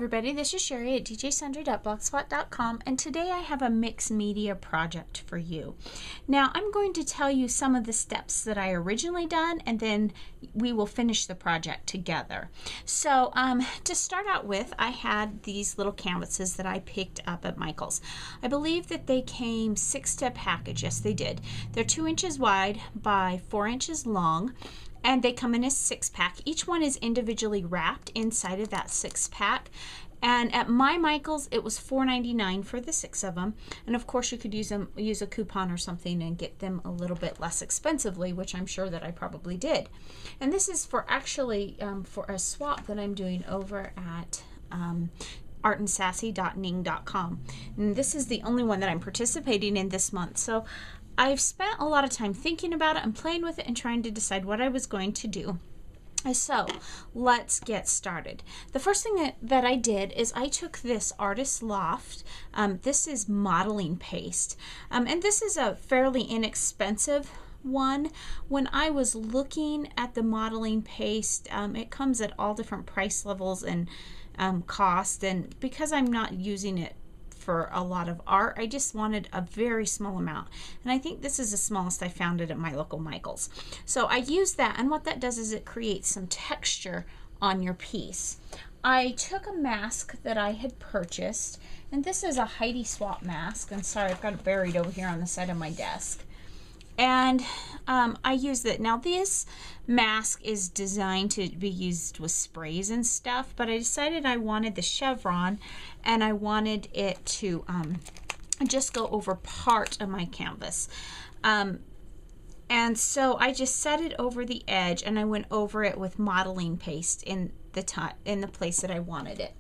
everybody, this is Cheri at djsundry.blogspot.com, and today I have a mixed media project for you. Now I'm going to tell you some of the steps that I originally done, and then we will finish the project together. So to start out with, I had these little canvases that I picked up at Michael's. I believe that they came 6 to a package. Yes, they did. They're 2 inches wide by 4 inches long. And they come in a 6-pack. Each one is individually wrapped inside of that 6-pack. And at my Michael's, it was $4.99 for the 6 of them. And of course, you could use a coupon or something and get them a little bit less expensively, which I'm sure that I probably did. And this is for actually for a swap that I'm doing over at artandsassy.ning.com. And this is the only one that I'm participating in this month. So I've spent a lot of time thinking about it and playing with it and trying to decide what I was going to do. So let's get started. The first thing that I did is I took this Artist Loft. This is modeling paste. And this is a fairly inexpensive one. When I was looking at the modeling paste, it comes at all different price levels and cost. And because I'm not using it for a lot of art, I just wanted a very small amount, and I think this is the smallest I found it at my local Michael's. So I used that, and what that does is it creates some texture on your piece. I took a mask that I had purchased, and this is a Heidi Swap mask, and sorry, I've got it buried over here on the side of my desk. And I used it. Now this mask is designed to be used with sprays and stuff, but I decided I wanted the chevron, and I wanted it to just go over part of my canvas. And so I just set it over the edge, and I went over it with modeling paste in the place that I wanted it.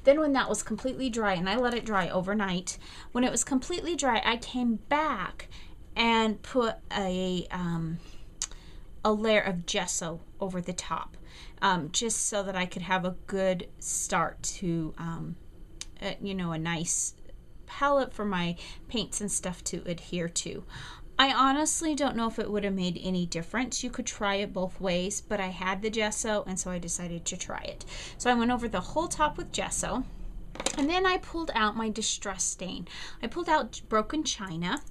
Then when that was completely dry, and I let it dry overnight, when it was completely dry, I came back and put a layer of gesso over the top, just so that I could have a good start to, a nice palette for my paints and stuff to adhere to. I honestly don't know if it would have made any difference. You could try it both ways, but I had the gesso, and so I decided to try it. So I went over the whole top with gesso. And then I pulled out my distress stain. I pulled out broken china,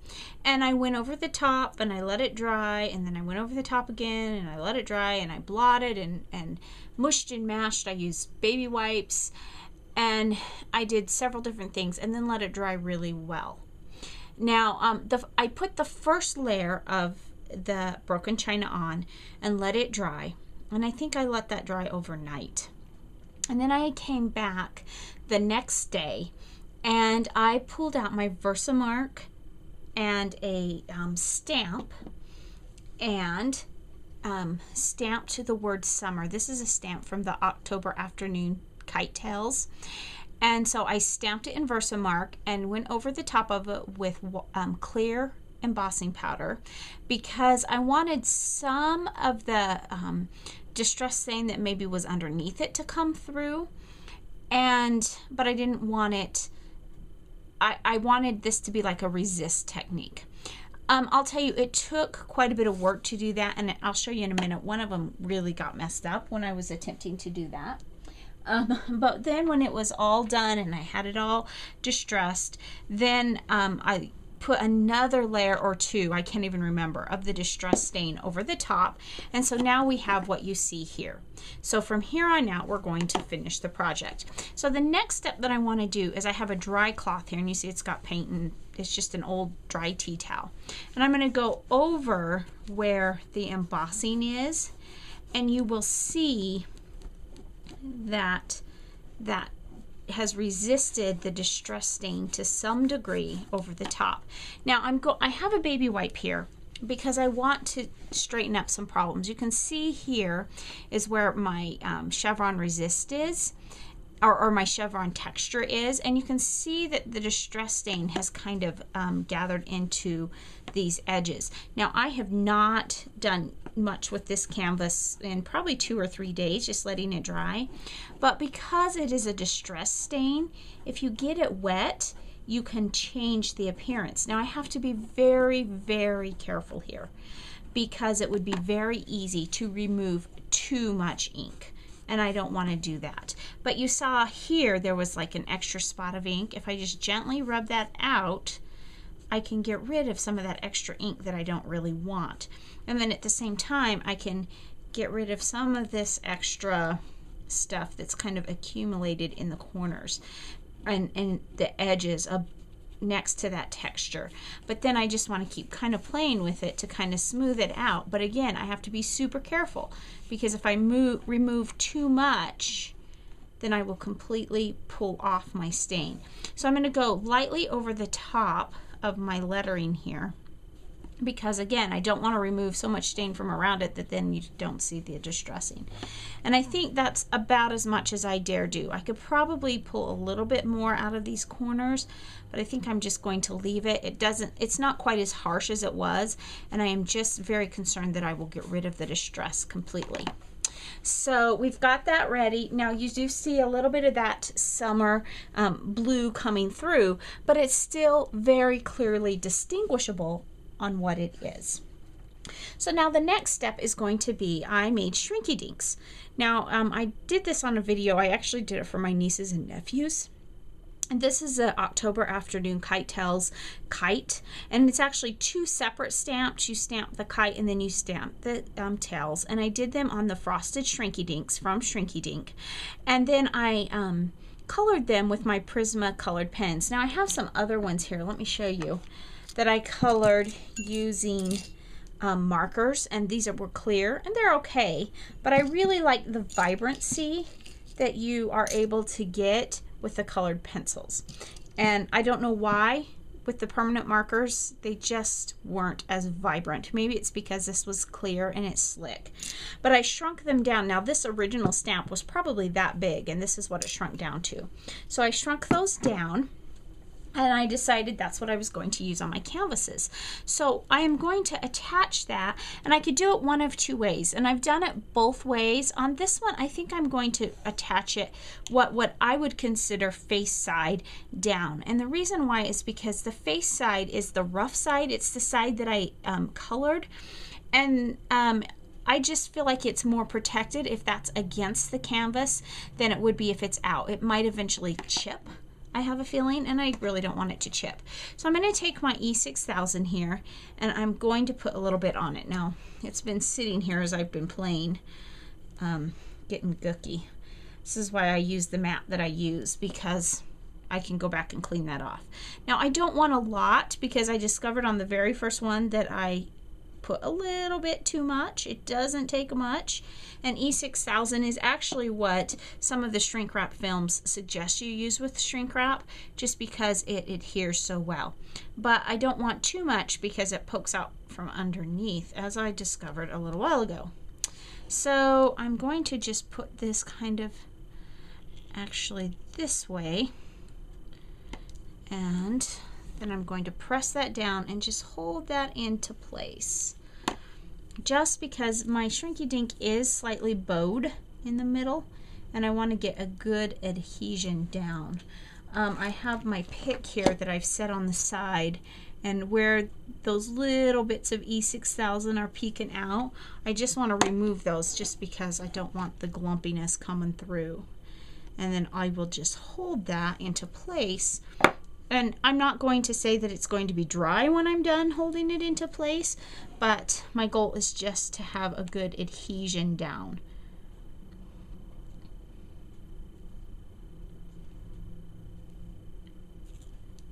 and I went over the top, and I let it dry, and then I went over the top again, and I let it dry, and I blotted and mushed and mashed. I used baby wipes, and I did several different things, and then let it dry really well. Now, I put the first layer of the broken china on and let it dry, and I think I let that dry overnight. And then I came back the next day, and I pulled out my Versamark and a stamp, and stamped the word summer. This is a stamp from the October Afternoon Kite Tales. And so I stamped it in Versamark and went over the top of it with clear embossing powder, because I wanted some of the distress stain that maybe was underneath it to come through, but I didn't want it. I wanted this to be like a resist technique. I'll tell you, it took quite a bit of work to do that, and I'll show you in a minute. One of them really got messed up when I was attempting to do that. But then when it was all done and I had it all distressed, then I put another layer or two, I can't even remember, of the distress stain over the top. And so now we have what you see here. So from here on out, we're going to finish the project. So the next step that I want to do is I have a dry cloth here, and you see it's got paint, and it's just an old dry tea towel. And I'm going to go over where the embossing is, and you will see that has resisted the distress stain to some degree over the top. Now I have a baby wipe here because I want to straighten up some problems. You can see here is where my chevron resist is, or my chevron texture is, and you can see that the distress stain has kind of gathered into these edges. Now I have not done much with this canvas in probably 2 or 3 days, just letting it dry, but because it is a distress stain, if you get it wet, you can change the appearance. Now I have to be very, very careful here, because it would be very easy to remove too much ink. and I don't want to do that. But you saw here there was like an extra spot of ink. If I just gently rub that out, I can get rid of some of that extra ink that I don't really want. And then at the same time, I can get rid of some of this extra stuff that's kind of accumulated in the corners and the edges of next to that texture. But then I just want to keep kind of playing with it to kind of smooth it out. But again, I have to be super careful, because if I remove too much, then I will completely pull off my stain. So I'm going to go lightly over the top of my lettering here, because again, I don't want to remove so much stain from around it that then you don't see the distressing. And I think that's about as much as I dare do. I could probably pull a little bit more out of these corners, but I think I'm just going to leave it. It's not quite as harsh as it was, and I am just very concerned that I will get rid of the distress completely. So we've got that ready. Now you do see a little bit of that summer blue coming through, but it's still very clearly distinguishable on what it is. So now the next step is going to be, I made Shrinky Dinks. Now I did this on a video. I actually did it for my nieces and nephews. And this is a October Afternoon Kite Tales kite, and it's actually two separate stamps. You stamp the kite and then you stamp the tails, and I did them on the frosted Shrinky Dinks from Shrinky Dink, and then I colored them with my Prisma colored pens. Now I have some other ones here, let me show you, that I colored using markers, and these were clear and they're okay, but I really like the vibrancy that you are able to get with the colored pencils. And I don't know why with the permanent markers they just weren't as vibrant. Maybe it's because this was clear and it's slick. But I shrunk them down. Now this original stamp was probably that big, and this is what it shrunk down to. So I shrunk those down, and I decided that's what I was going to use on my canvases. So I am going to attach that, and I could do it one of two ways, and I've done it both ways. On this one, I think I'm going to attach it what I would consider face side down. And the reason why is because the face side is the rough side. It's the side that I colored, and I just feel like it's more protected if that's against the canvas than it would be if it's out. It might eventually chip, I have a feeling, and I really don't want it to chip. So I'm going to take my E6000 here, and I'm going to put a little bit on it. Now, it's been sitting here as I've been playing, getting gooky. This is why I use the mat that I use, because I can go back and clean that off. Now, I don't want a lot, because I discovered on the very first one that I put a little bit too much. It doesn't take much, and E6000 is actually what some of the shrink wrap films suggest you use with shrink wrap, just because it adheres so well. But I don't want too much because it pokes out from underneath, as I discovered a little while ago. So I'm going to just put this kind of actually this way, and then I'm going to press that down and just hold that into place. Just because my Shrinky Dink is slightly bowed in the middle, and I want to get a good adhesion down. I have my pick here that I've set on the side, and where those little bits of E6000 are peeking out, I just want to remove those just because I don't want the glumpiness coming through. And then I will just hold that into place. And I'm not going to say that it's going to be dry when I'm done holding it into place, but my goal is just to have a good adhesion down.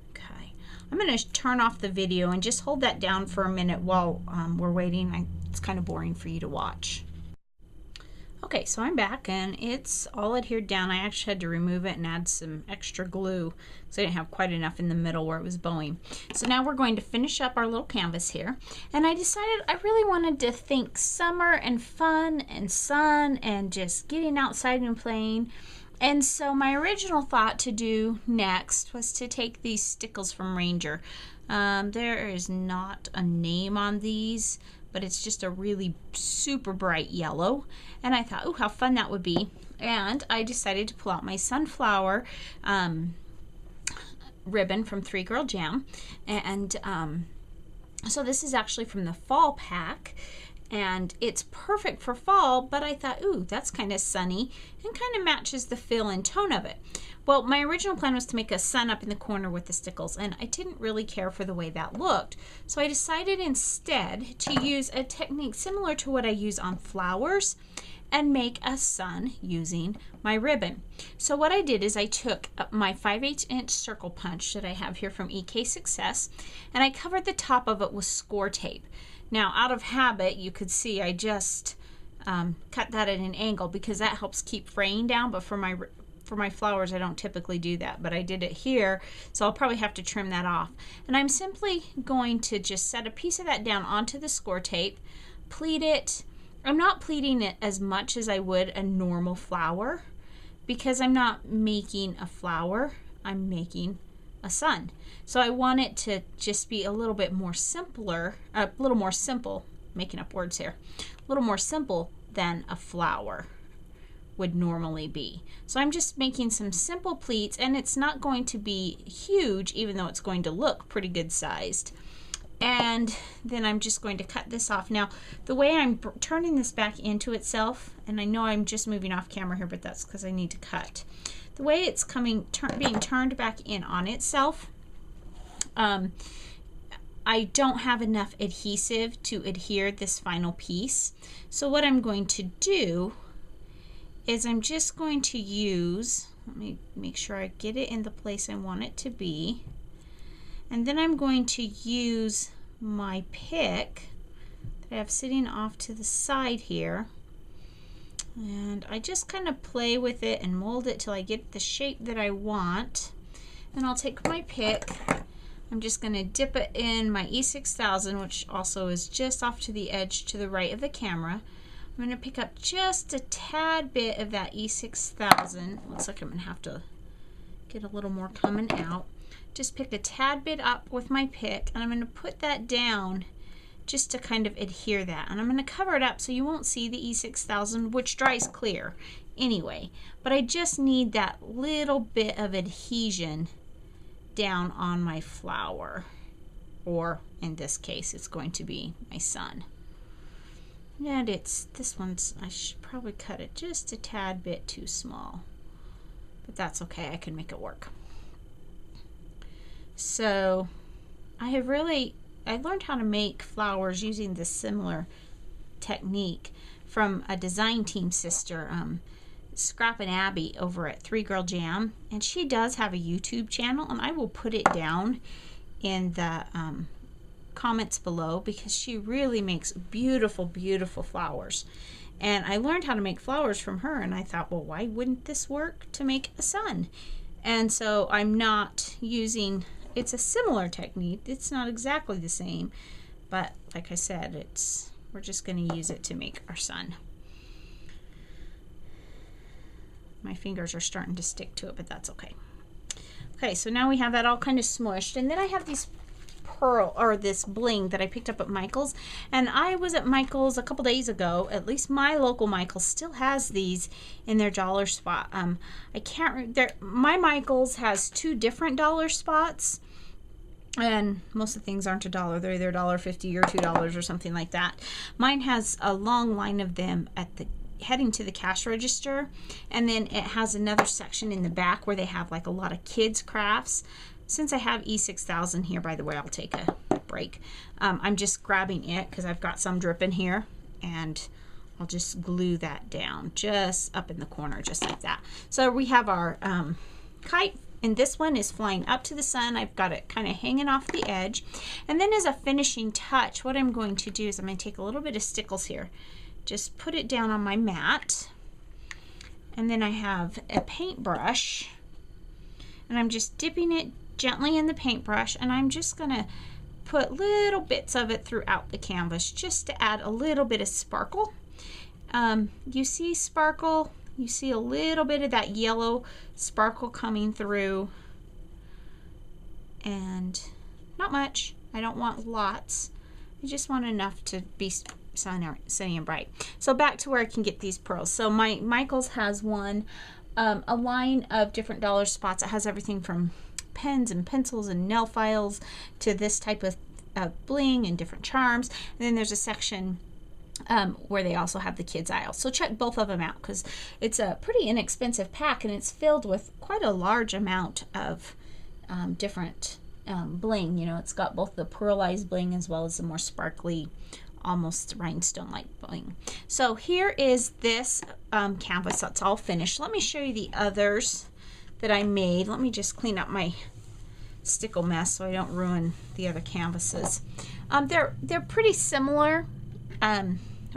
Okay, I'm going to turn off the video and just hold that down for a minute while we're waiting. It's kind of boring for you to watch. Okay, so I'm back, and it's all adhered down. I actually had to remove it and add some extra glue, so I didn't have quite enough in the middle where it was bowing. So now we're going to finish up our little canvas here, and I decided I really wanted to think summer and fun and sun and just getting outside and playing. And so my original thought to do next was to take these stickles from Ranger. There is not a name on these, but it's just a really super bright yellow. And I thought, oh, how fun that would be. And I decided to pull out my sunflower ribbon from 3 Girl Jam. And so this is actually from the fall pack. And it's perfect for fall, but I thought, ooh, that's kind of sunny and kind of matches the feel and tone of it. Well, my original plan was to make a sun up in the corner with the stickles, and I didn't really care for the way that looked. So I decided instead to use a technique similar to what I use on flowers and make a sun using my ribbon. So what I did is I took my 5/8 inch circle punch that I have here from EK Success, and I covered the top of it with score tape. Now, out of habit, you could see I just cut that at an angle because that helps keep fraying down, but for my flowers, I don't typically do that, but I did it here, so I'll probably have to trim that off. And I'm simply going to just set a piece of that down onto the score tape, pleat it. I'm not pleating it as much as I would a normal flower because I'm not making a flower, I'm making a sun. So I want it to just be a little bit more simpler, a little more simple, making up words here, a little more simple than a flower would normally be. So I'm just making some simple pleats, and it's not going to be huge, even though it's going to look pretty good sized. And then I'm just going to cut this off. Now, the way I'm turning this back into itself, and I know I'm just moving off camera here, but that's because I need to cut. The way it's being turned back in on itself, I don't have enough adhesive to adhere this final piece. So what I'm going to do is I'm just going to use, let me make sure I get it in the place I want it to be. And then I'm going to use my pick that I have sitting off to the side here. And I just kind of play with it and mold it till I get the shape that I want. And I'll take my pick. I'm just going to dip it in my E6000, which also is just off to the edge to the right of the camera. I'm going to pick up just a tad bit of that E6000. Looks like I'm going to have to get a little more coming out. Just pick a tad bit up with my pick, and I'm going to put that down just to kind of adhere that. And I'm going to cover it up so you won't see the E6000, which dries clear anyway. But I just need that little bit of adhesion down on my flower, or in this case, it's going to be my sun. And this one's, I should probably cut it just a tad bit too small, but that's okay, I can make it work. So I learned how to make flowers using this similar technique from a design team sister, Scrap and Abby over at 3 Girl Jam, and she does have a YouTube channel, and I will put it down in the comments below because she really makes beautiful, beautiful flowers. And I learned how to make flowers from her, and I thought, well, why wouldn't this work to make a sun? And so I'm not using, it's a similar technique. It's not exactly the same, but like I said, we're just going to use it to make our sun. My fingers are starting to stick to it, but that's okay. Okay, so now we have that all kind of smushed, and then I have these this bling that I picked up at Michael's, and I was at Michael's a couple days ago. At least my local Michael's still has these in their dollar spot. I can't. My Michael's has 2 different dollar spots, and most of the things aren't $1. They're either $1.50 or $2 or something like that. Mine has a long line of them at the heading to the cash register, and then it has another section in the back where they have like a lot of kids crafts. Since I have E6000 here, by the way, I'll take a break. I'm just grabbing it because I've got some dripping here, and I'll just glue that down just up in the corner, just like that. So we have our kite, and this one is flying up to the sun. I've got it kind of hanging off the edge. And then as a finishing touch, what I'm going to do is I'm going to take a little bit of stickles here, just put it down on my mat, and then I have a paintbrush, and I'm just dipping it gently in the paintbrush, and I'm just gonna put little bits of it throughout the canvas just to add a little bit of sparkle. You see sparkle, you see a little bit of that yellow sparkle coming through, and not much. I don't want lots. I just want enough to be sunny and bright. So back to where I can get these pearls. So my Michael's has one, a line of different dollar spots. It has everything from pens and pencils and nail files to this type of bling and different charms. And then there's a section where they also have the kids aisle. So check both of them out because it's a pretty inexpensive pack, and it's filled with quite a large amount of different bling. You know, it's got both the pearlized bling as well as the more sparkly, almost rhinestone-like bling. So here is this canvas that's all finished. Let me show you the others that I made. Let me just clean up my stickle mess so I don't ruin the other canvases. They're pretty similar,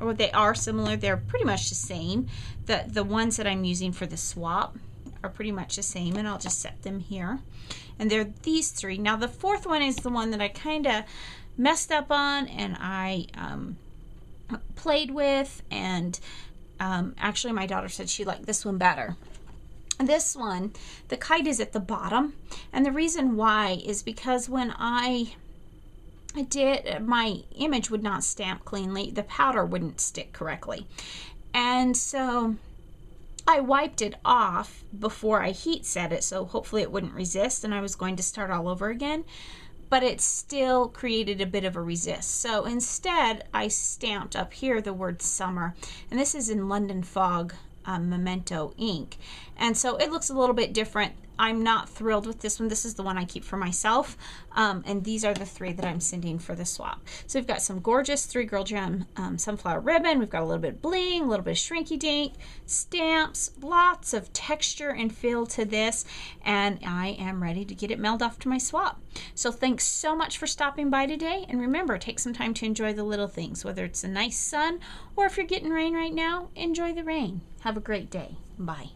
or they are similar. They're pretty much the same. The ones that I'm using for the swap are pretty much the same, and I'll just set them here. And they're these three. Now the fourth one is the one that I kind of messed up on, and I played with, and actually my daughter said she liked this one better. This one, the kite is at the bottom, and the reason why is because when I did, my image would not stamp cleanly. The powder wouldn't stick correctly, and so I wiped it off before I heat set it, so hopefully it wouldn't resist, and I was going to start all over again, but it still created a bit of a resist. So instead, I stamped up here the word summer, and this is in London Fog Memento ink, and so it looks a little bit different. I'm not thrilled with this one. This is the one I keep for myself, and these are the three that I'm sending for the swap. So we've got some gorgeous 3 Girl Gem sunflower ribbon. We've got a little bit of bling, a little bit of shrinky dink, stamps, lots of texture and feel to this, and I am ready to get it mailed off to my swap. So thanks so much for stopping by today, and remember, take some time to enjoy the little things, whether it's a nice sun or if you're getting rain right now, enjoy the rain. Have a great day. Bye.